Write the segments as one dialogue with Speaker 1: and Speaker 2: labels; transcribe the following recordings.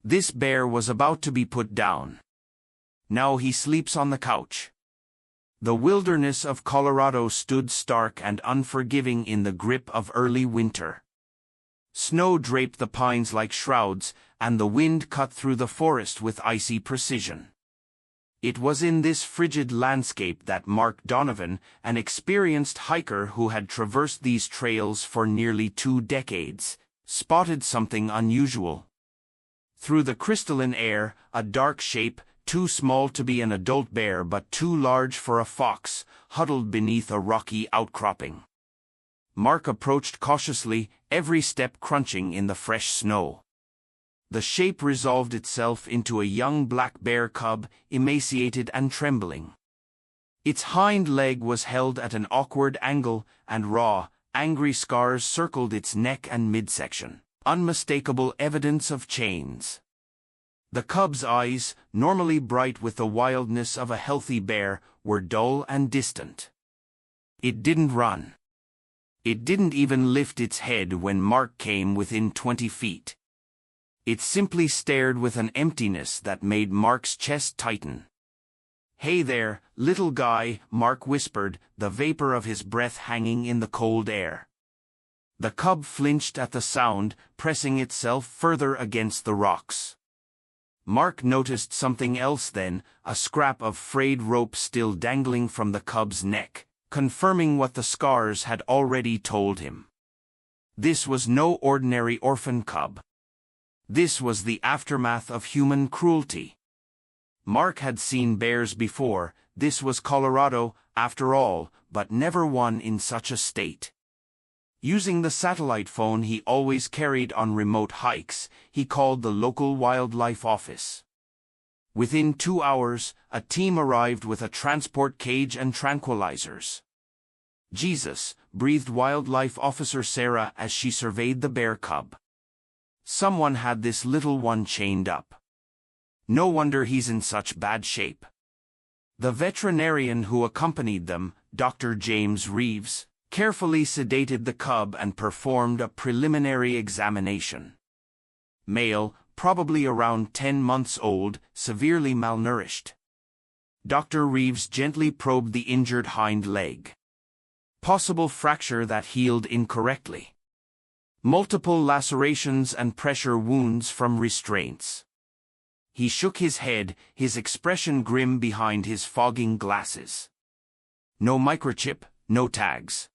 Speaker 1: This bear was about to be put down. Now he sleeps on the couch. The wilderness of Colorado stood stark and unforgiving in the grip of early winter. Snow draped the pines like shrouds, and the wind cut through the forest with icy precision. It was in this frigid landscape that Mark Donovan, an experienced hiker who had traversed these trails for nearly 2 decades, spotted something unusual. Through the crystalline air, a dark shape, too small to be an adult bear but too large for a fox, huddled beneath a rocky outcropping. Mark approached cautiously, every step crunching in the fresh snow. The shape resolved itself into a young black bear cub, emaciated and trembling. Its hind leg was held at an awkward angle, and raw, angry scars circled its neck and midsection, unmistakable evidence of chains. The cub's eyes, normally bright with the wildness of a healthy bear, were dull and distant. It didn't run. It didn't even lift its head when Mark came within 20 feet. It simply stared with an emptiness that made Mark's chest tighten. "Hey there, little guy," Mark whispered, the vapor of his breath hanging in the cold air. The cub flinched at the sound, pressing itself further against the rocks. Mark noticed something else then, a scrap of frayed rope still dangling from the cub's neck, confirming what the scars had already told him. This was no ordinary orphan cub. This was the aftermath of human cruelty. Mark had seen bears before, this was Colorado, after all, but never one in such a state. Using the satellite phone he always carried on remote hikes, he called the local wildlife office. Within 2 hours, a team arrived with a transport cage and tranquilizers. "Jesus," breathed Wildlife Officer Sarah as she surveyed the bear cub. "Someone had this little one chained up. No wonder he's in such bad shape." The veterinarian who accompanied them, Dr. James Reeves, carefully sedated the cub and performed a preliminary examination. Male, probably around 10 months old, severely malnourished. Dr. Reeves gently probed the injured hind leg. Possible fracture that healed incorrectly. Multiple lacerations and pressure wounds from restraints. He shook his head, his expression grim behind his fogging glasses. No microchip, no tags.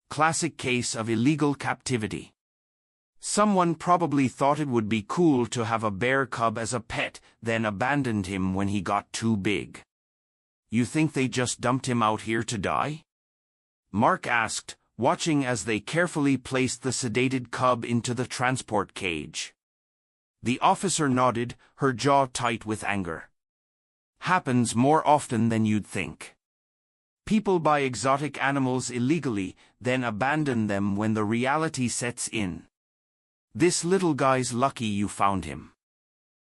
Speaker 1: Classic case of illegal captivity. Someone probably thought it would be cool to have a bear cub as a pet, then abandoned him when he got too big. "You think they just dumped him out here to die?" Mark asked, watching as they carefully placed the sedated cub into the transport cage. The officer nodded, her jaw tight with anger. "Happens more often than you'd think. People buy exotic animals illegally, then abandon them when the reality sets in. This little guy's lucky you found him.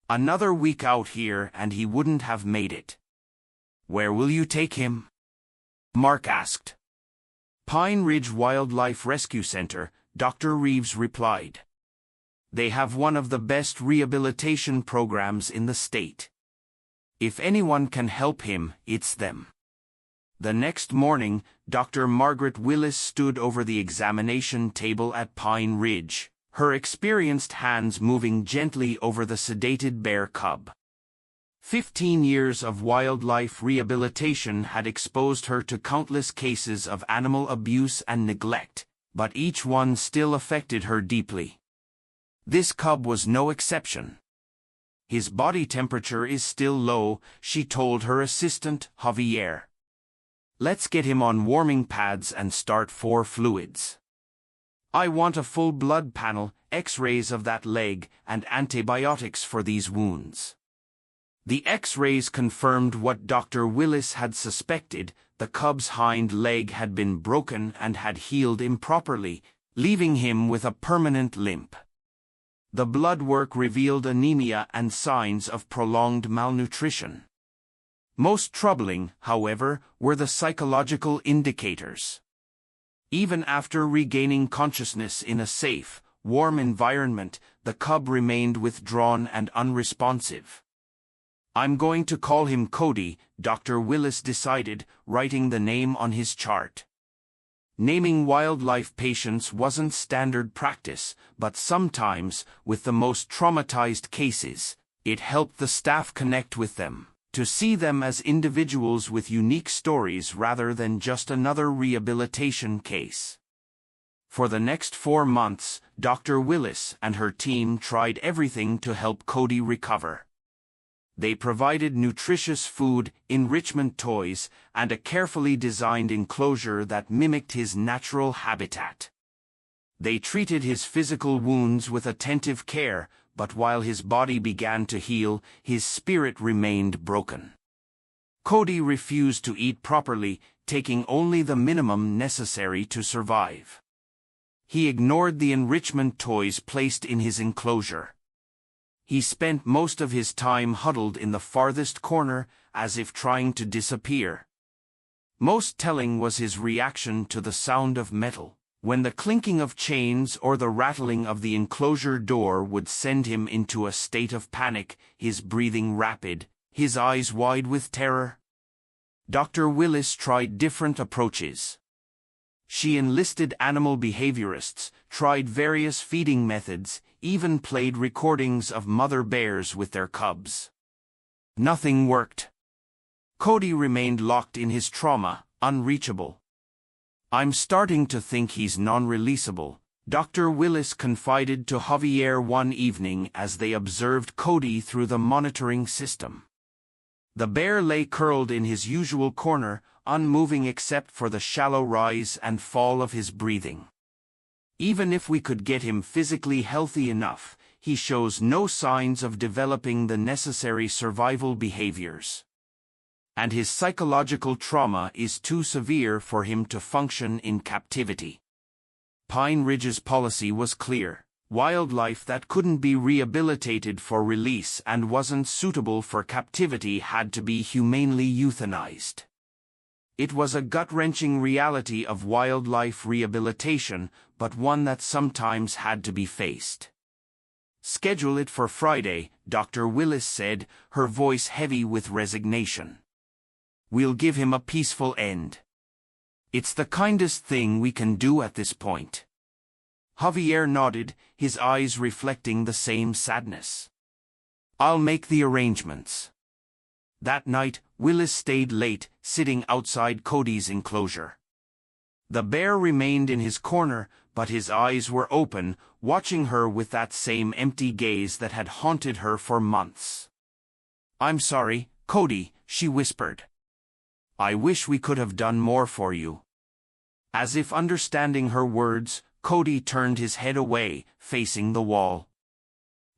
Speaker 1: Another week out here and he wouldn't have made it." "Where will you take him?" Mark asked. "Pine Ridge Wildlife Rescue Center," Dr. Reeves replied. "They have one of the best rehabilitation programs in the state. If anyone can help him, it's them." The next morning, Dr. Margaret Willis stood over the examination table at Pine Ridge, her experienced hands moving gently over the sedated bear cub. 15 years of wildlife rehabilitation had exposed her to countless cases of animal abuse and neglect, but each one still affected her deeply. This cub was no exception. "His body temperature is still low," she told her assistant, Javier. "Let's get him on warming pads and start 4 fluids. I want a full blood panel, X-rays of that leg, and antibiotics for these wounds." The X-rays confirmed what Dr. Willis had suspected: the cub's hind leg had been broken and had healed improperly, leaving him with a permanent limp. The blood work revealed anemia and signs of prolonged malnutrition. Most troubling, however, were the psychological indicators. Even after regaining consciousness in a safe, warm environment, the cub remained withdrawn and unresponsive. "I'm going to call him Cody," Dr. Willis decided, writing the name on his chart. Naming wildlife patients wasn't standard practice, but sometimes, with the most traumatized cases, it helped the staff connect with them, to see them as individuals with unique stories rather than just another rehabilitation case. For the next 4 months, Dr. Willis and her team tried everything to help Cody recover. They provided nutritious food, enrichment toys, and a carefully designed enclosure that mimicked his natural habitat. They treated his physical wounds with attentive care, but while his body began to heal, his spirit remained broken. Cody refused to eat properly, taking only the minimum necessary to survive. He ignored the enrichment toys placed in his enclosure. He spent most of his time huddled in the farthest corner, as if trying to disappear. Most telling was his reaction to the sound of metal. When the clinking of chains or the rattling of the enclosure door would send him into a state of panic, his breathing rapid, his eyes wide with terror. Dr. Willis tried different approaches. She enlisted animal behaviorists, tried various feeding methods, even played recordings of mother bears with their cubs. Nothing worked. Cody remained locked in his trauma, unreachable. "I'm starting to think he's non-releasable," Dr. Willis confided to Javier one evening as they observed Cody through the monitoring system. The bear lay curled in his usual corner, unmoving except for the shallow rise and fall of his breathing. "Even if we could get him physically healthy enough, he shows no signs of developing the necessary survival behaviors. And his psychological trauma is too severe for him to function in captivity." Pine Ridge's policy was clear: wildlife that couldn't be rehabilitated for release and wasn't suitable for captivity had to be humanely euthanized. It was a gut-wrenching reality of wildlife rehabilitation, but one that sometimes had to be faced. "Schedule it for Friday," Dr. Willis said, her voice heavy with resignation. "We'll give him a peaceful end. It's the kindest thing we can do at this point." Javier nodded, his eyes reflecting the same sadness. "I'll make the arrangements." That night, Willis stayed late, sitting outside Cody's enclosure. The bear remained in his corner, but his eyes were open, watching her with that same empty gaze that had haunted her for months. "I'm sorry, Cody," she whispered. "I wish we could have done more for you." As if understanding her words, Cody turned his head away, facing the wall.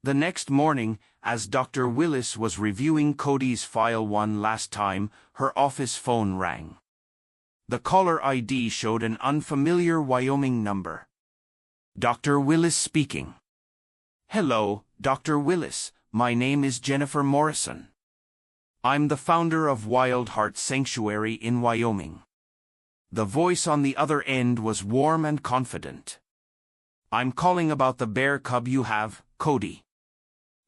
Speaker 1: The next morning, as Dr. Willis was reviewing Cody's file one last time, her office phone rang. The caller ID showed an unfamiliar Wyoming number. "Dr. Willis speaking." "Hello, Dr. Willis, my name is Jennifer Morrison. I'm the founder of Wild Heart Sanctuary in Wyoming." The voice on the other end was warm and confident. "I'm calling about the bear cub you have, Cody.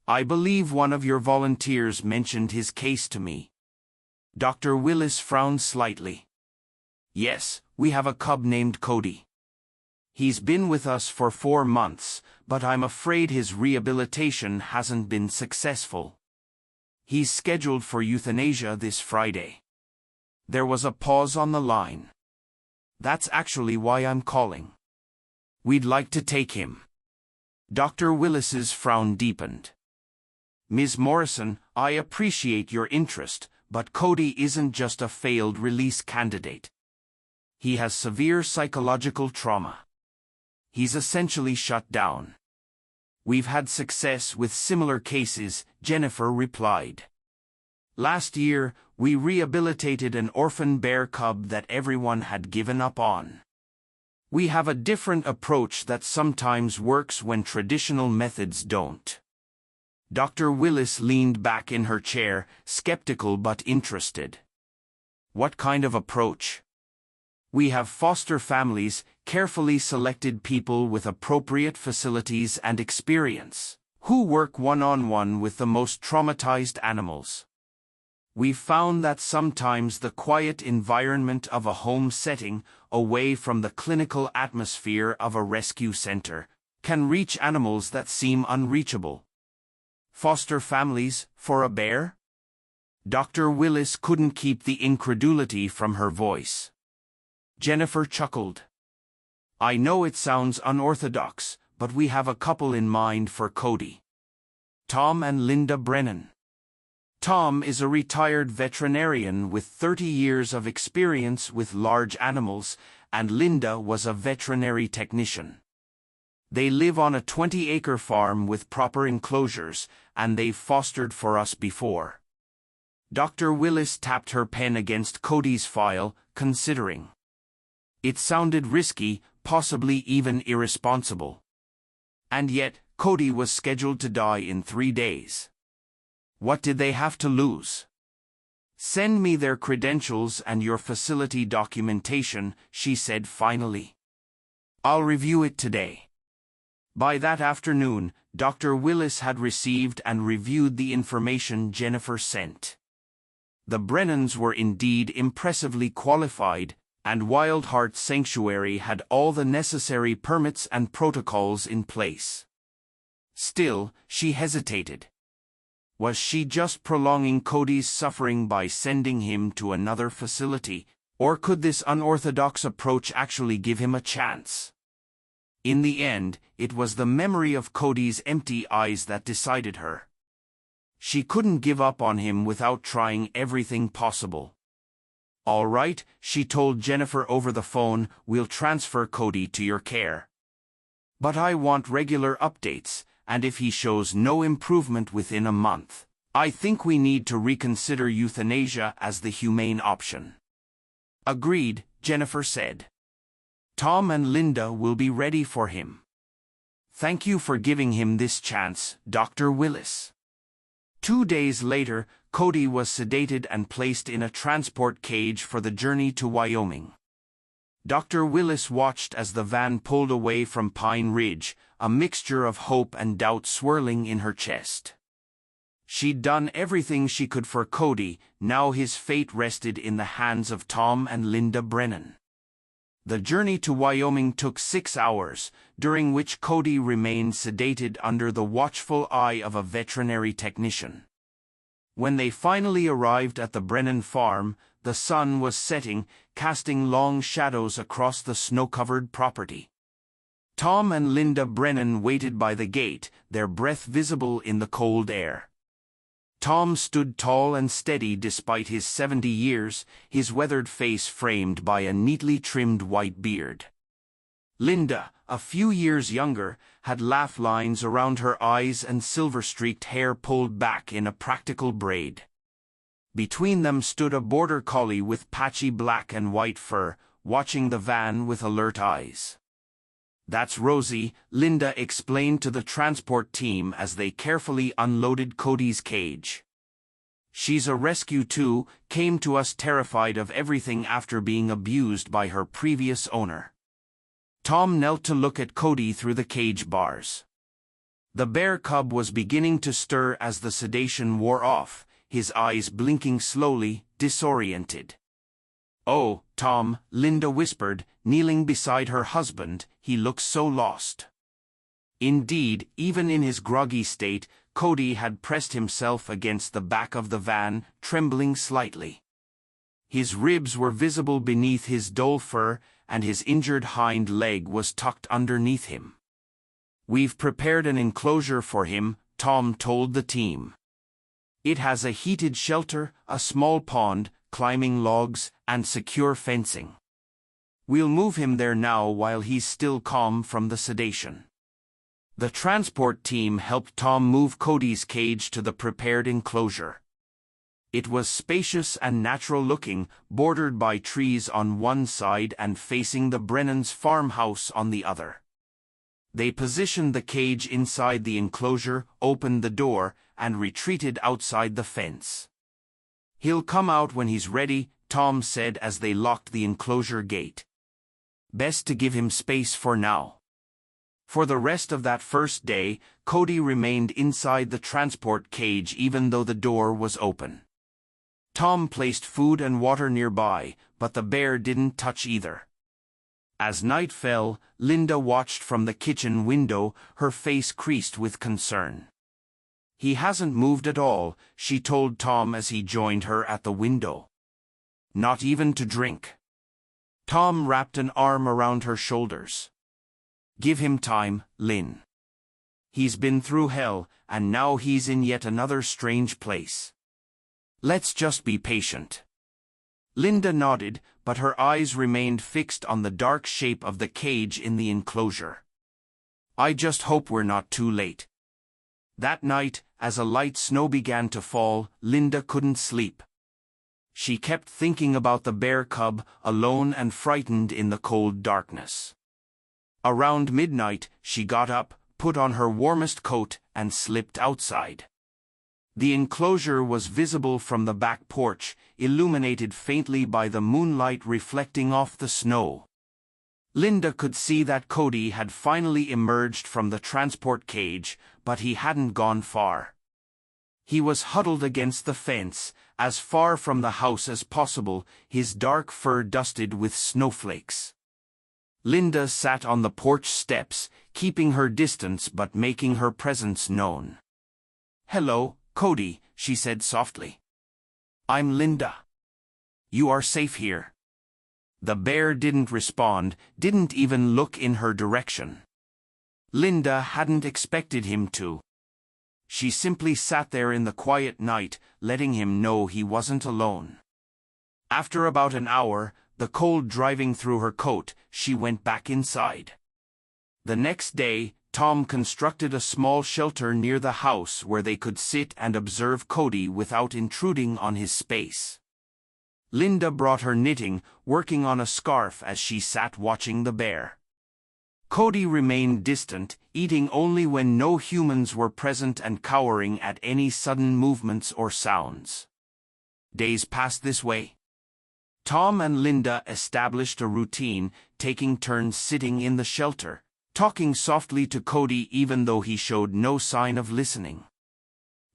Speaker 1: I believe one of your volunteers mentioned his case to me." Dr. Willis frowned slightly. "Yes, we have a cub named Cody. He's been with us for 4 months, but I'm afraid his rehabilitation hasn't been successful. He's scheduled for euthanasia this Friday." There was a pause on the line. "That's actually why I'm calling. We'd like to take him." Dr. Willis's frown deepened. "Ms. Morrison, I appreciate your interest, but Cody isn't just a failed release candidate. He has severe psychological trauma. He's essentially shut down." "We've had success with similar cases," Jennifer replied. "Last year, we rehabilitated an orphan bear cub that everyone had given up on. We have a different approach that sometimes works when traditional methods don't." Dr. Willis leaned back in her chair, skeptical but interested. "What kind of approach?" "We have foster families, carefully selected people with appropriate facilities and experience, who work one-on-one with the most traumatized animals. We've found that sometimes the quiet environment of a home setting, away from the clinical atmosphere of a rescue center, can reach animals that seem unreachable. Foster families for a bear? Dr. Willis couldn't keep the incredulity from her voice. Jennifer chuckled. I know it sounds unorthodox, but we have a couple in mind for Cody. Tom and Linda Brennan. Tom is a retired veterinarian with 30 years of experience with large animals, and Linda was a veterinary technician. They live on a 20-acre farm with proper enclosures, and they've fostered for us before. Dr. Willis tapped her pen against Cody's file, considering. It sounded risky, possibly even irresponsible. And yet, Cody was scheduled to die in 3 days. What did they have to lose? Send me their credentials and your facility documentation, she said finally. I'll review it today. By that afternoon, Dr. Willis had received and reviewed the information Jennifer sent. The Brennans were indeed impressively qualified, and Wild Heart Sanctuary had all the necessary permits and protocols in place. Still, she hesitated. Was she just prolonging Cody's suffering by sending him to another facility, or could this unorthodox approach actually give him a chance? In the end, it was the memory of Cody's empty eyes that decided her. She couldn't give up on him without trying everything possible. All right, she told Jennifer over the phone, we'll transfer Cody to your care. But I want regular updates, and if he shows no improvement within a month, I think we need to reconsider euthanasia as the humane option. Agreed, Jennifer said. Tom and Linda will be ready for him. Thank you for giving him this chance, Dr. Willis. 2 days later, Cody was sedated and placed in a transport cage for the journey to Wyoming. Dr. Willis watched as the van pulled away from Pine Ridge, a mixture of hope and doubt swirling in her chest. She'd done everything she could for Cody, now his fate rested in the hands of Tom and Linda Brennan. The journey to Wyoming took 6 hours, during which Cody remained sedated under the watchful eye of a veterinary technician. When they finally arrived at the Brennan farm, the sun was setting, casting long shadows across the snow-covered property. Tom and Linda Brennan waited by the gate, their breath visible in the cold air. Tom stood tall and steady despite his 70 years, his weathered face framed by a neatly trimmed white beard. Linda, a few years younger, had laugh lines around her eyes and silver-streaked hair pulled back in a practical braid. Between them stood a border collie with patchy black and white fur, watching the van with alert eyes. That's Rosie, Linda explained to the transport team as they carefully unloaded Cody's cage. She's a rescue too, came to us terrified of everything after being abused by her previous owner. Tom knelt to look at Cody through the cage bars. The bear cub was beginning to stir as the sedation wore off, his eyes blinking slowly, disoriented. Oh, Tom, Linda whispered, kneeling beside her husband, he looks so lost. Indeed, even in his groggy state, Cody had pressed himself against the back of the van, trembling slightly. His ribs were visible beneath his dull fur, and his injured hind leg was tucked underneath him. We've prepared an enclosure for him, Tom told the team. It has a heated shelter, a small pond, climbing logs, and secure fencing. We'll move him there now while he's still calm from the sedation. The transport team helped Tom move Cody's cage to the prepared enclosure. It was spacious and natural-looking, bordered by trees on one side and facing the Brennans' farmhouse on the other. They positioned the cage inside the enclosure, opened the door, and retreated outside the fence. He'll come out when he's ready, Tom said as they locked the enclosure gate. Best to give him space for now. For the rest of that first day, Cody remained inside the transport cage even though the door was open. Tom placed food and water nearby, but the bear didn't touch either. As night fell, Linda watched from the kitchen window, her face creased with concern. "He hasn't moved at all," she told Tom as he joined her at the window. "Not even to drink." Tom wrapped an arm around her shoulders. "Give him time, Lynn. He's been through hell, and now he's in yet another strange place. Let's just be patient." Linda nodded, but her eyes remained fixed on the dark shape of the cage in the enclosure. "I just hope we're not too late." That night, as a light snow began to fall, Linda couldn't sleep. She kept thinking about the bear cub, alone and frightened in the cold darkness. Around midnight, she got up, put on her warmest coat, and slipped outside. The enclosure was visible from the back porch, illuminated faintly by the moonlight reflecting off the snow. Linda could see that Cody had finally emerged from the transport cage, but he hadn't gone far. He was huddled against the fence, as far from the house as possible, his dark fur dusted with snowflakes. Linda sat on the porch steps, keeping her distance but making her presence known. "Hello, Cody," she said softly. "I'm Linda. You are safe here." The bear didn't respond, didn't even look in her direction. Linda hadn't expected him to. She simply sat there in the quiet night, letting him know he wasn't alone. After about an hour, the cold driving through her coat, she went back inside. The next day, Tom constructed a small shelter near the house where they could sit and observe Cody without intruding on his space. Linda brought her knitting, working on a scarf as she sat watching the bear. Cody remained distant, eating only when no humans were present and cowering at any sudden movements or sounds. Days passed this way. Tom and Linda established a routine, taking turns sitting in the shelter, talking softly to Cody even though he showed no sign of listening.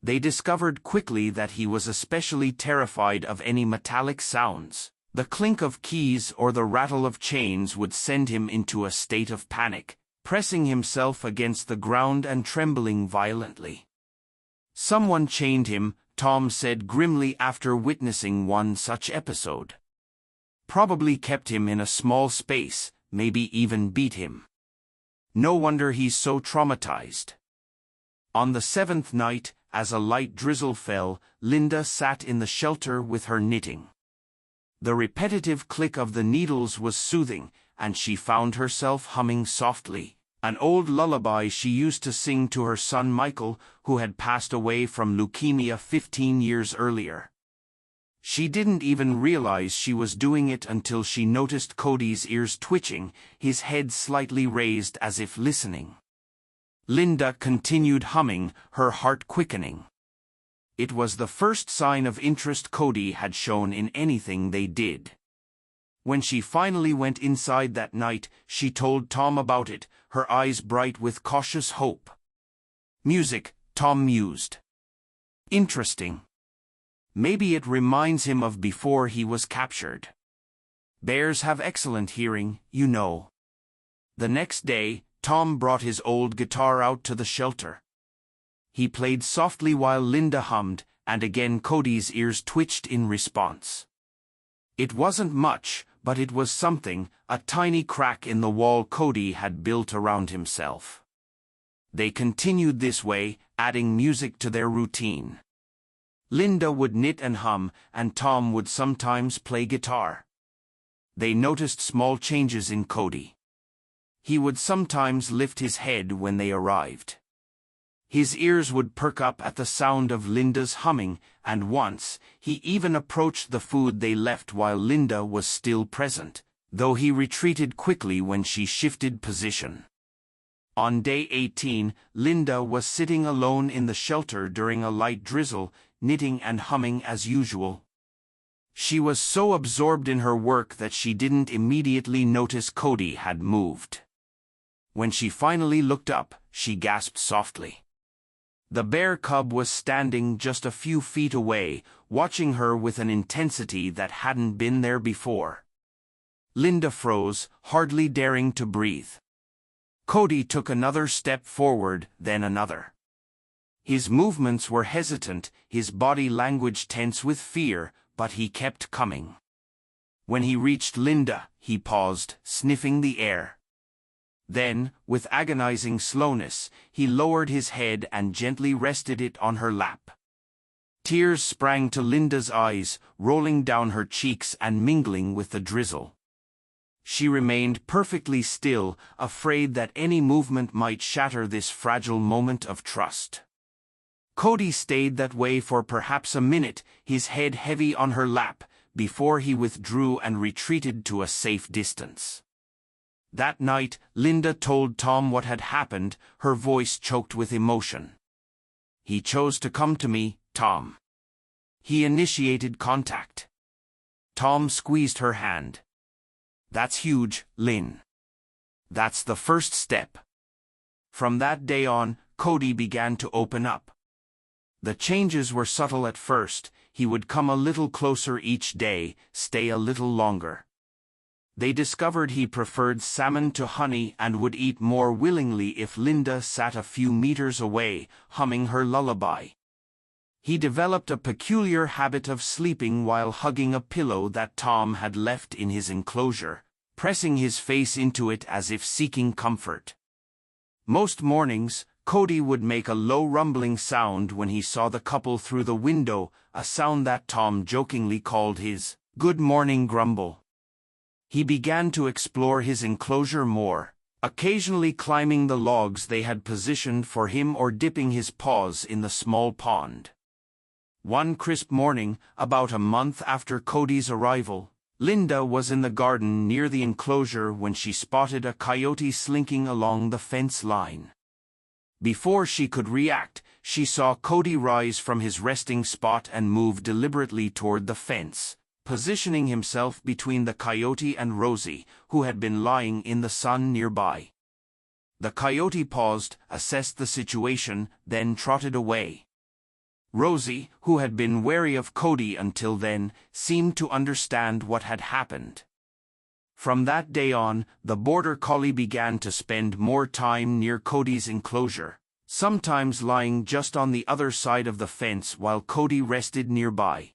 Speaker 1: They discovered quickly that he was especially terrified of any metallic sounds. The clink of keys or the rattle of chains would send him into a state of panic, pressing himself against the ground and trembling violently. "Someone chained him," Tom said grimly after witnessing one such episode. "Probably kept him in a small space, maybe even beat him. No wonder he's so traumatized." On the seventh night, as a light drizzle fell, Linda sat in the shelter with her knitting. The repetitive click of the needles was soothing, and she found herself humming softly, an old lullaby she used to sing to her son Michael, who had passed away from leukemia 15 years earlier. She didn't even realize she was doing it until she noticed Cody's ears twitching, his head slightly raised as if listening. Linda continued humming, her heart quickening. It was the first sign of interest Cody had shown in anything they did. When she finally went inside that night, she told Tom about it, her eyes bright with cautious hope. "Music," Tom mused. "Interesting. Maybe it reminds him of before he was captured. Bears have excellent hearing, you know." The next day, Tom brought his old guitar out to the shelter. He played softly while Linda hummed, and again Cody's ears twitched in response. It wasn't much, but it was something, a tiny crack in the wall Cody had built around himself. They continued this way, adding music to their routine. Linda would knit and hum, and Tom would sometimes play guitar. They noticed small changes in Cody. He would sometimes lift his head when they arrived. His ears would perk up at the sound of Linda's humming, and once, he even approached the food they left while Linda was still present, though he retreated quickly when she shifted position. On day 18, Linda was sitting alone in the shelter during a light drizzle, knitting and humming as usual. She was so absorbed in her work that she didn't immediately notice Cody had moved. When she finally looked up, she gasped softly. The bear cub was standing just a few feet away, watching her with an intensity that hadn't been there before. Linda froze, hardly daring to breathe. Cody took another step forward, then another. His movements were hesitant, his body language tense with fear, but he kept coming. When he reached Linda, he paused, sniffing the air. Then, with agonizing slowness, he lowered his head and gently rested it on her lap. Tears sprang to Linda's eyes, rolling down her cheeks and mingling with the drizzle. She remained perfectly still, afraid that any movement might shatter this fragile moment of trust. Cody stayed that way for perhaps a minute, his head heavy on her lap, before he withdrew and retreated to a safe distance. That night, Linda told Tom what had happened, her voice choked with emotion. "He chose to come to me, Tom. He initiated contact." Tom squeezed her hand. "That's huge, Lynn. That's the first step." From that day on, Cody began to open up. The changes were subtle at first. He would come a little closer each day, stay a little longer. They discovered he preferred salmon to honey and would eat more willingly if Linda sat a few meters away, humming her lullaby. He developed a peculiar habit of sleeping while hugging a pillow that Tom had left in his enclosure, pressing his face into it as if seeking comfort. Most mornings, Cody would make a low rumbling sound when he saw the couple through the window, a sound that Tom jokingly called his "good morning grumble." He began to explore his enclosure more, occasionally climbing the logs they had positioned for him or dipping his paws in the small pond. One crisp morning, about a month after Cody's arrival, Linda was in the garden near the enclosure when she spotted a coyote slinking along the fence line. Before she could react, she saw Cody rise from his resting spot and move deliberately toward the fence, positioning himself between the coyote and Rosie, who had been lying in the sun nearby. The coyote paused, assessed the situation, then trotted away. Rosie, who had been wary of Cody until then, seemed to understand what had happened. From that day on, the border collie began to spend more time near Cody's enclosure, sometimes lying just on the other side of the fence while Cody rested nearby.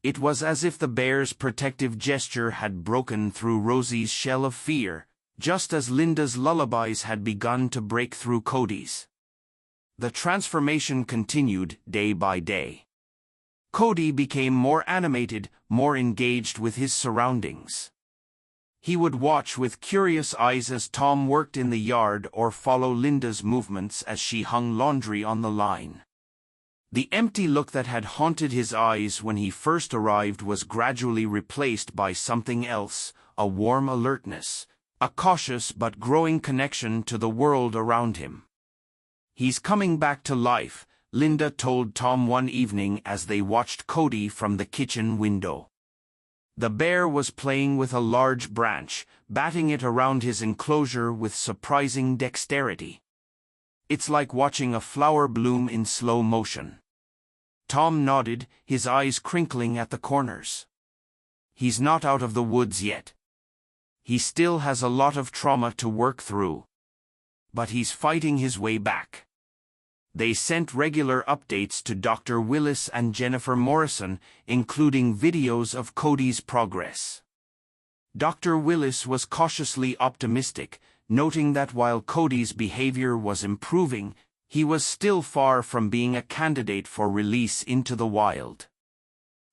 Speaker 1: It was as if the bear's protective gesture had broken through Rosie's shell of fear, just as Linda's lullabies had begun to break through Cody's. The transformation continued day by day. Cody became more animated, more engaged with his surroundings. He would watch with curious eyes as Tom worked in the yard or follow Linda's movements as she hung laundry on the line. The empty look that had haunted his eyes when he first arrived was gradually replaced by something else, a warm alertness, a cautious but growing connection to the world around him. "He's coming back to life," Linda told Tom one evening as they watched Cody from the kitchen window. The bear was playing with a large branch, batting it around his enclosure with surprising dexterity. "It's like watching a flower bloom in slow motion." Tom nodded, his eyes crinkling at the corners. "He's not out of the woods yet. He still has a lot of trauma to work through. But he's fighting his way back." They sent regular updates to Dr. Willis and Jennifer Morrison, including videos of Cody's progress. Dr. Willis was cautiously optimistic, noting that while Cody's behavior was improving, he was still far from being a candidate for release into the wild.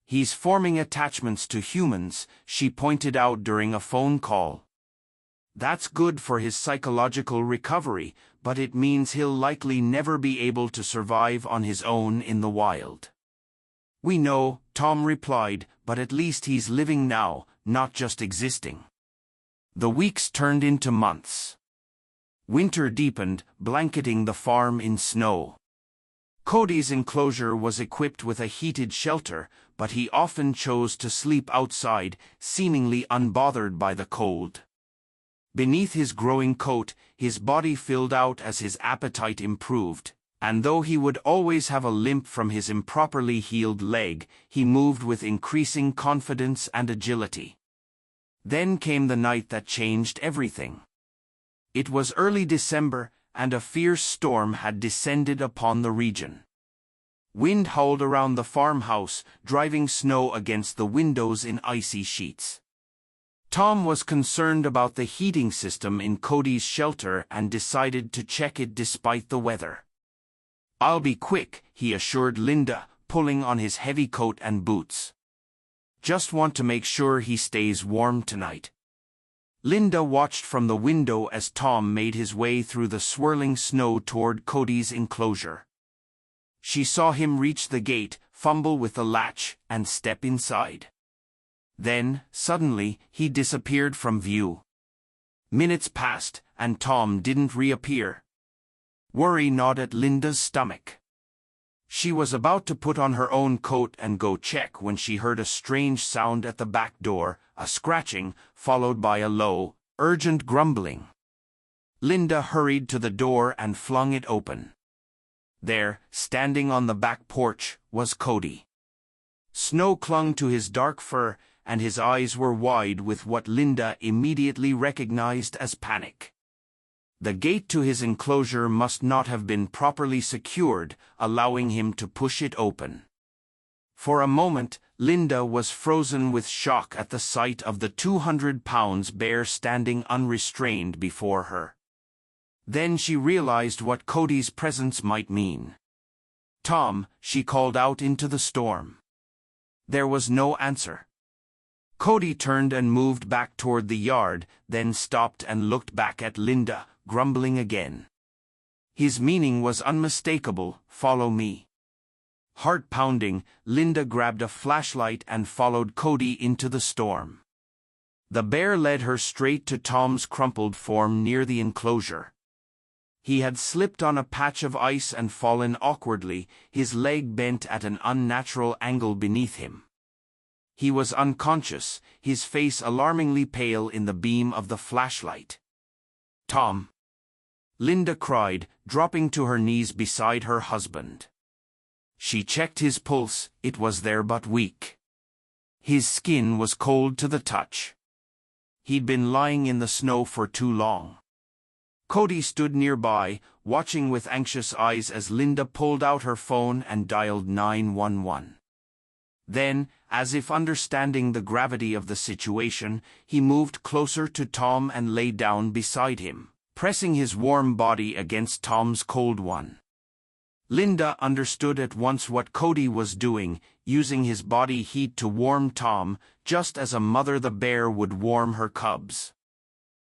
Speaker 1: "He's forming attachments to humans," she pointed out during a phone call. "That's good for his psychological recovery, but it means he'll likely never be able to survive on his own in the wild." "We know," Tom replied, "but at least he's living now, not just existing." The weeks turned into months. Winter deepened, blanketing the farm in snow. Cody's enclosure was equipped with a heated shelter, but he often chose to sleep outside, seemingly unbothered by the cold. Beneath his growing coat, his body filled out as his appetite improved, and though he would always have a limp from his improperly healed leg, he moved with increasing confidence and agility. Then came the night that changed everything. It was early December, and a fierce storm had descended upon the region. Wind howled around the farmhouse, driving snow against the windows in icy sheets. Tom was concerned about the heating system in Cody's shelter and decided to check it despite the weather. "I'll be quick," he assured Linda, pulling on his heavy coat and boots. "Just want to make sure he stays warm tonight." Linda watched from the window as Tom made his way through the swirling snow toward Cody's enclosure. She saw him reach the gate, fumble with the latch, and step inside. Then, suddenly, he disappeared from view. Minutes passed, and Tom didn't reappear. Worry gnawed at Linda's stomach. She was about to put on her own coat and go check when she heard a strange sound at the back door, a scratching, followed by a low, urgent grumbling. Linda hurried to the door and flung it open. There, standing on the back porch, was Cody. Snow clung to his dark fur, and his eyes were wide with what Linda immediately recognized as panic. The gate to his enclosure must not have been properly secured, allowing him to push it open. For a moment, Linda was frozen with shock at the sight of the 200-pound bear standing unrestrained before her. Then she realized what Cody's presence might mean. "Tom," she called out into the storm. There was no answer. Cody turned and moved back toward the yard, then stopped and looked back at Linda, grumbling again. His meaning was unmistakable: "Follow me." Heart pounding, Linda grabbed a flashlight and followed Cody into the storm. The bear led her straight to Tom's crumpled form near the enclosure. He had slipped on a patch of ice and fallen awkwardly, his leg bent at an unnatural angle beneath him. He was unconscious, his face alarmingly pale in the beam of the flashlight. "Tom!" Linda cried, dropping to her knees beside her husband. She checked his pulse; it was there but weak. His skin was cold to the touch. He'd been lying in the snow for too long. Cody stood nearby, watching with anxious eyes as Linda pulled out her phone and dialed 911. Then, as if understanding the gravity of the situation, he moved closer to Tom and lay down beside him, pressing his warm body against Tom's cold one. Linda understood at once what Cody was doing, using his body heat to warm Tom, just as a mother the bear would warm her cubs.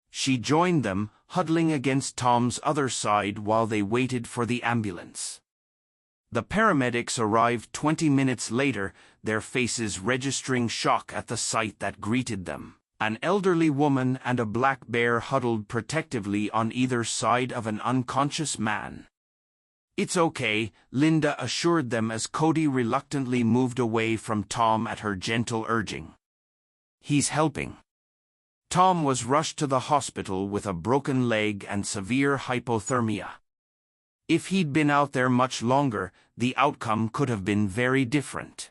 Speaker 1: She joined them, huddling against Tom's other side while they waited for the ambulance. The paramedics arrived 20 minutes later, their faces registering shock at the sight that greeted them. An elderly woman and a black bear huddled protectively on either side of an unconscious man. "It's okay," Linda assured them as Cody reluctantly moved away from Tom at her gentle urging. "He's helping." Tom was rushed to the hospital with a broken leg and severe hypothermia. If he'd been out there much longer, the outcome could have been very different.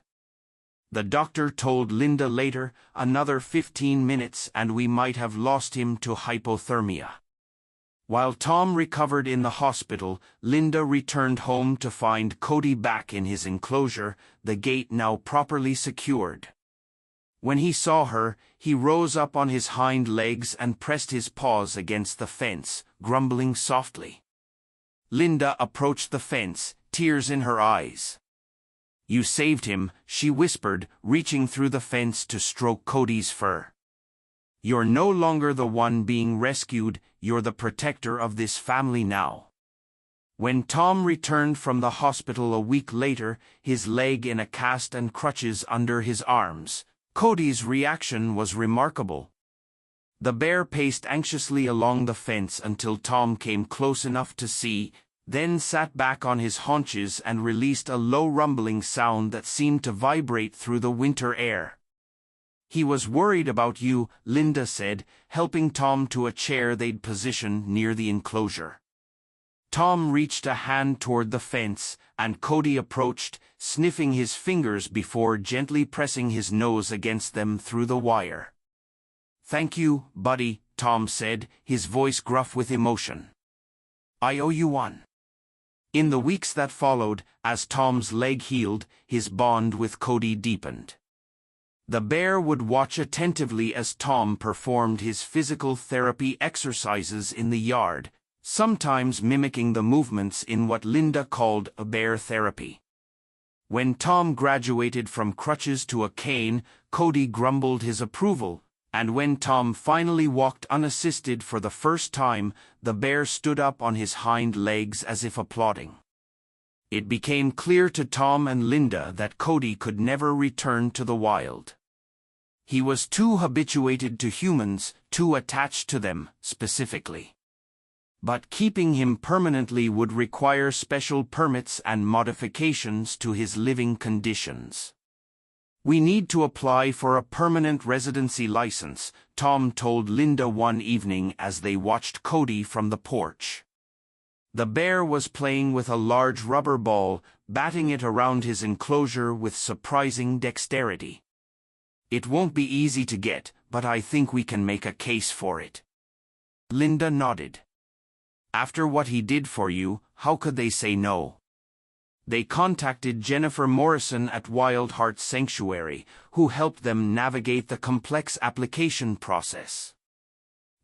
Speaker 1: The doctor told Linda later, "Another 15 minutes and we might have lost him to hypothermia." While Tom recovered in the hospital, Linda returned home to find Cody back in his enclosure, the gate now properly secured. When he saw her, he rose up on his hind legs and pressed his paws against the fence, grumbling softly. Linda approached the fence, tears in her eyes. "You saved him," she whispered, reaching through the fence to stroke Cody's fur. "You're no longer the one being rescued, you're the protector of this family now." When Tom returned from the hospital a week later, his leg in a cast and crutches under his arms, Cody's reaction was remarkable. The bear paced anxiously along the fence until Tom came close enough to see, then sat back on his haunches and released a low rumbling sound that seemed to vibrate through the winter air. "He was worried about you," Linda said, helping Tom to a chair they'd positioned near the enclosure. Tom reached a hand toward the fence, and Cody approached, sniffing his fingers before gently pressing his nose against them through the wire. "Thank you, buddy," Tom said, his voice gruff with emotion. "I owe you one." In the weeks that followed, as Tom's leg healed, his bond with Cody deepened. The bear would watch attentively as Tom performed his physical therapy exercises in the yard, sometimes mimicking the movements in what Linda called a bear therapy. When Tom graduated from crutches to a cane, Cody grumbled his approval, and when Tom finally walked unassisted for the first time, the bear stood up on his hind legs as if applauding. It became clear to Tom and Linda that Cody could never return to the wild. He was too habituated to humans, too attached to them, specifically. But keeping him permanently would require special permits and modifications to his living conditions. "We need to apply for a permanent residency license," Tom told Linda one evening as they watched Cody from the porch. The bear was playing with a large rubber ball, batting it around his enclosure with surprising dexterity. "It won't be easy to get, but I think we can make a case for it." Linda nodded. "After what he did for you, how could they say no?" They contacted Jennifer Morrison at Wild Heart Sanctuary, who helped them navigate the complex application process.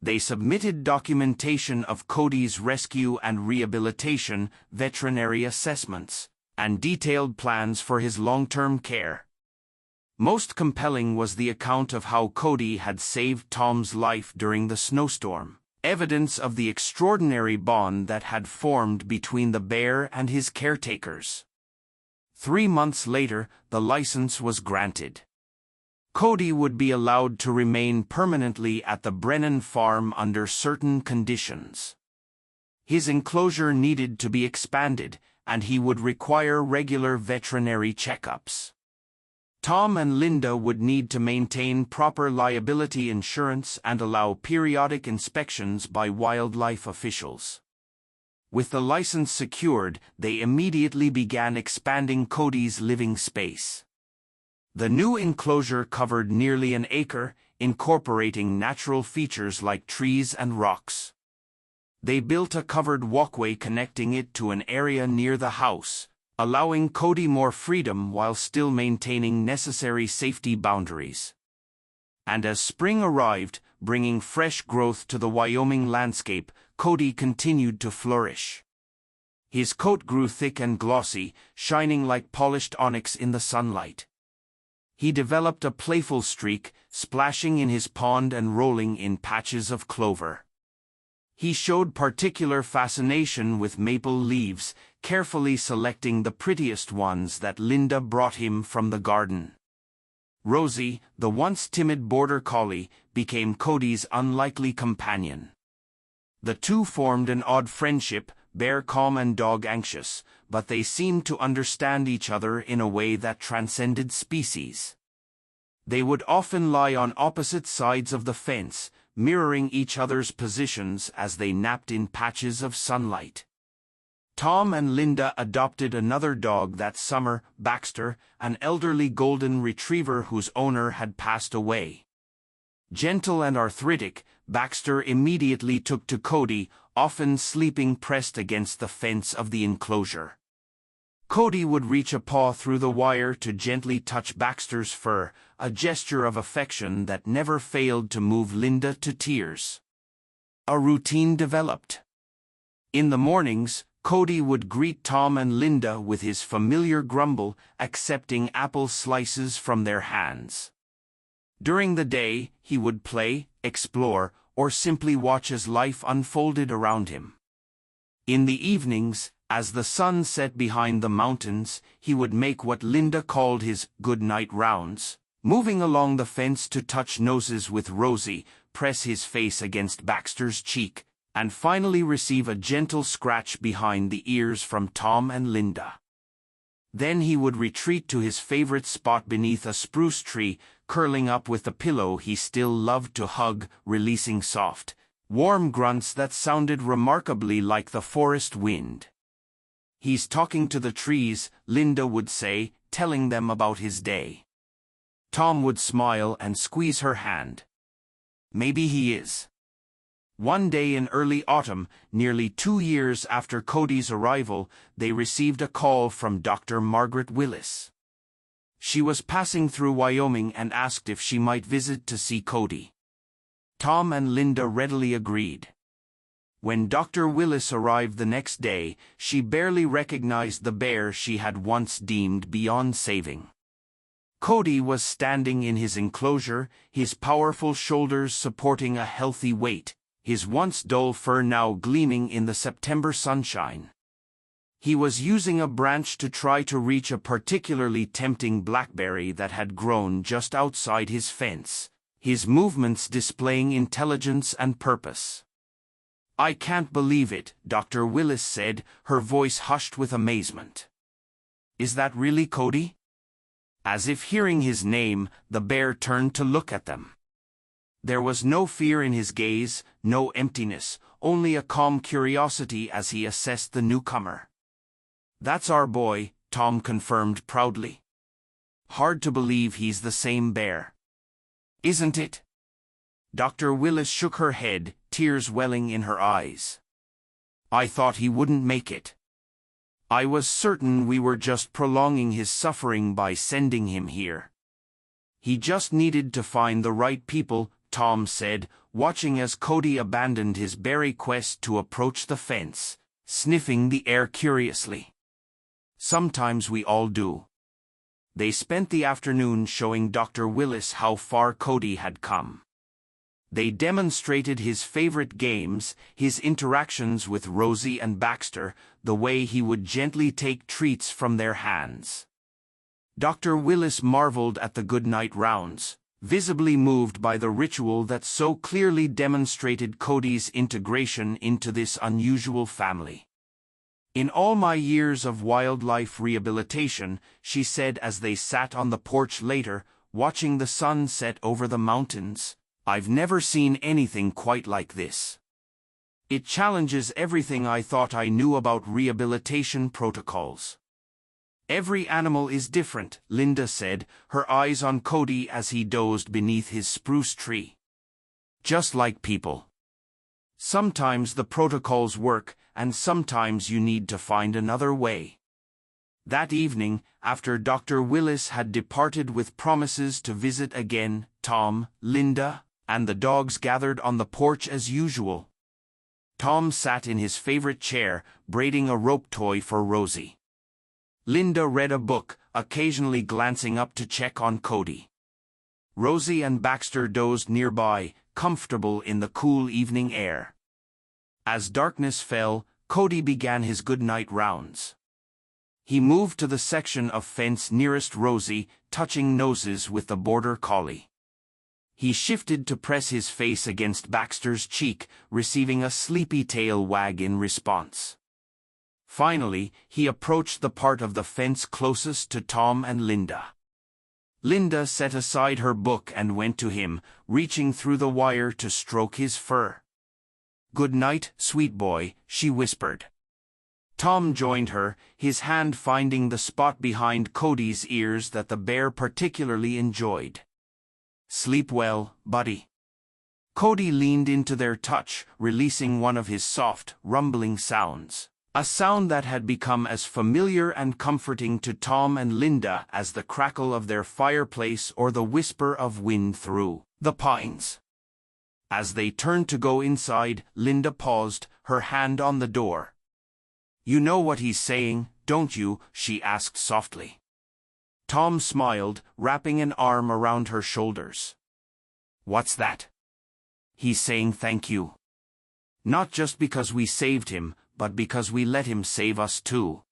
Speaker 1: They submitted documentation of Cody's rescue and rehabilitation, veterinary assessments, and detailed plans for his long-term care. Most compelling was the account of how Cody had saved Tom's life during the snowstorm, evidence of the extraordinary bond that had formed between the bear and his caretakers. 3 months later, the license was granted. Cody would be allowed to remain permanently at the Brennan farm under certain conditions. His enclosure needed to be expanded, and he would require regular veterinary checkups. Tom and Linda would need to maintain proper liability insurance and allow periodic inspections by wildlife officials. With the license secured, they immediately began expanding Cody's living space. The new enclosure covered nearly an acre, incorporating natural features like trees and rocks. They built a covered walkway connecting it to an area near the house, allowing Cody more freedom while still maintaining necessary safety boundaries. And as spring arrived, bringing fresh growth to the Wyoming landscape, Cody continued to flourish. His coat grew thick and glossy, shining like polished onyx in the sunlight. He developed a playful streak, splashing in his pond and rolling in patches of clover. He showed particular fascination with maple leaves, carefully selecting the prettiest ones that Linda brought him from the garden. Rosie, the once timid border collie, became Cody's unlikely companion. The two formed an odd friendship, bear calm and dog anxious, but they seemed to understand each other in a way that transcended species. They would often lie on opposite sides of the fence, mirroring each other's positions as they napped in patches of sunlight. Tom and Linda adopted another dog that summer, Baxter, an elderly golden retriever whose owner had passed away. Gentle and arthritic, Baxter immediately took to Cody, often sleeping pressed against the fence of the enclosure. Cody would reach a paw through the wire to gently touch Baxter's fur, a gesture of affection that never failed to move Linda to tears. A routine developed. In the mornings, Cody would greet Tom and Linda with his familiar grumble, accepting apple slices from their hands. During the day, he would play, explore, or simply watch as life unfolded around him. In the evenings, as the sun set behind the mountains, he would make what Linda called his good-night rounds, moving along the fence to touch noses with Rosie, press his face against Baxter's cheek, and finally receive a gentle scratch behind the ears from Tom and Linda. Then he would retreat to his favorite spot beneath a spruce tree, curling up with the pillow he still loved to hug, releasing soft, warm grunts that sounded remarkably like the forest wind. "He's talking to the trees," Linda would say, telling them about his day. Tom would smile and squeeze her hand. "Maybe he is." One day in early autumn, nearly 2 years after Cody's arrival, they received a call from Dr. Margaret Willis. She was passing through Wyoming and asked if she might visit to see Cody. Tom and Linda readily agreed. When Dr. Willis arrived the next day, she barely recognized the bear she had once deemed beyond saving. Cody was standing in his enclosure, his powerful shoulders supporting a healthy weight, his once dull fur now gleaming in the September sunshine. He was using a branch to try to reach a particularly tempting blackberry that had grown just outside his fence, his movements displaying intelligence and purpose. "I can't believe it," Dr. Willis said, her voice hushed with amazement. "Is that really Cody?" As if hearing his name, the bear turned to look at them. There was no fear in his gaze, no emptiness, only a calm curiosity as he assessed the newcomer. "That's our boy," Tom confirmed proudly. "Hard to believe he's the same bear. Isn't it?" Dr. Willis shook her head, tears welling in her eyes. "I thought he wouldn't make it. I was certain we were just prolonging his suffering by sending him here. He just needed to find the right people," Tom said, watching as Cody abandoned his berry quest to approach the fence, sniffing the air curiously. "Sometimes we all do." They spent the afternoon showing Dr. Willis how far Cody had come. They demonstrated his favorite games, his interactions with Rosie and Baxter, the way he would gently take treats from their hands. Dr. Willis marveled at the goodnight rounds, visibly moved by the ritual that so clearly demonstrated Cody's integration into this unusual family. "In all my years of wildlife rehabilitation," she said as they sat on the porch later, watching the sun set over the mountains, "I've never seen anything quite like this. It challenges everything I thought I knew about rehabilitation protocols." "Every animal is different," Linda said, her eyes on Cody as he dozed beneath his spruce tree. "Just like people. Sometimes the protocols work, and sometimes you need to find another way." That evening, after Dr. Willis had departed with promises to visit again, Tom, Linda, and the dogs gathered on the porch as usual. Tom sat in his favorite chair, braiding a rope toy for Rosie. Linda read a book, occasionally glancing up to check on Cody. Rosie and Baxter dozed nearby, comfortable in the cool evening air. As darkness fell, Cody began his good-night rounds. He moved to the section of fence nearest Rosie, touching noses with the border collie. He shifted to press his face against Baxter's cheek, receiving a sleepy tail wag in response. Finally, he approached the part of the fence closest to Tom and Linda. Linda set aside her book and went to him, reaching through the wire to stroke his fur. "Good night, sweet boy," she whispered. Tom joined her, his hand finding the spot behind Cody's ears that the bear particularly enjoyed. "Sleep well, buddy." Cody leaned into their touch, releasing one of his soft, rumbling sounds. A sound that had become as familiar and comforting to Tom and Linda as the crackle of their fireplace or the whisper of wind through the pines. As they turned to go inside, Linda paused, her hand on the door. "You know what he's saying, don't you?" she asked softly. Tom smiled, wrapping an arm around her shoulders. "What's that?" "He's saying thank you. Not just because we saved him, but because we let him save us too."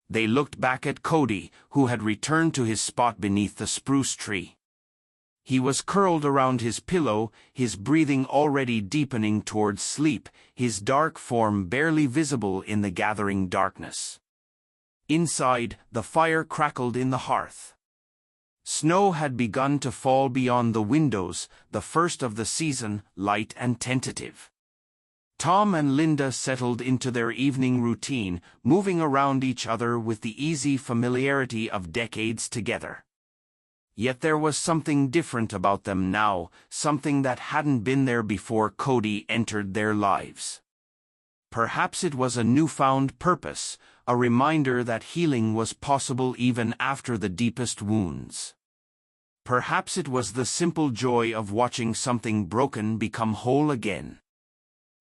Speaker 1: They looked back at Cody, who had returned to his spot beneath the spruce tree. He was curled around his pillow, his breathing already deepening towards sleep, his dark form barely visible in the gathering darkness. Inside, the fire crackled in the hearth. Snow had begun to fall beyond the windows, the first of the season, light and tentative. Tom and Linda settled into their evening routine, moving around each other with the easy familiarity of decades together. Yet there was something different about them now, something that hadn't been there before Cody entered their lives. Perhaps it was a newfound purpose, a reminder that healing was possible even after the deepest wounds. Perhaps it was the simple joy of watching something broken become whole again.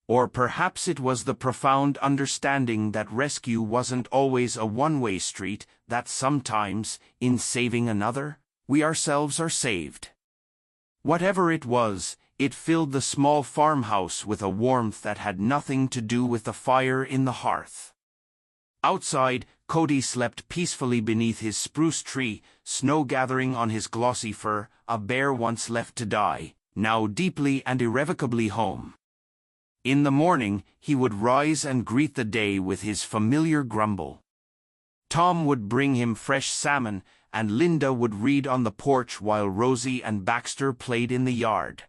Speaker 1: Or perhaps it was the profound understanding that rescue wasn't always a one-way street, that sometimes, in saving another, we ourselves are saved. Whatever it was, it filled the small farmhouse with a warmth that had nothing to do with the fire in the hearth. Outside, Cody slept peacefully beneath his spruce tree, snow gathering on his glossy fur, a bear once left to die, now deeply and irrevocably home. In the morning, he would rise and greet the day with his familiar grumble. Tom would bring him fresh salmon, and Linda would read on the porch while Rosie and Baxter played in the yard.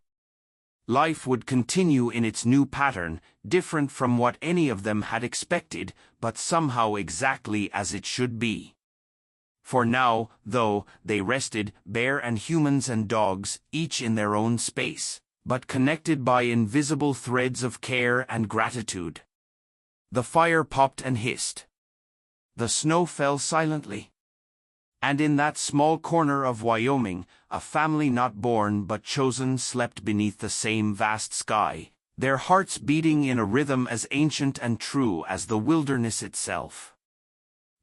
Speaker 1: Life would continue in its new pattern, different from what any of them had expected, but somehow exactly as it should be. For now, though, they rested, bear and humans and dogs, each in their own space, but connected by invisible threads of care and gratitude. The fire popped and hissed. The snow fell silently. And in that small corner of Wyoming, a family not born but chosen slept beneath the same vast sky, their hearts beating in a rhythm as ancient and true as the wilderness itself.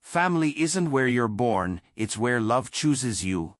Speaker 1: Family isn't where you're born, it's where love chooses you,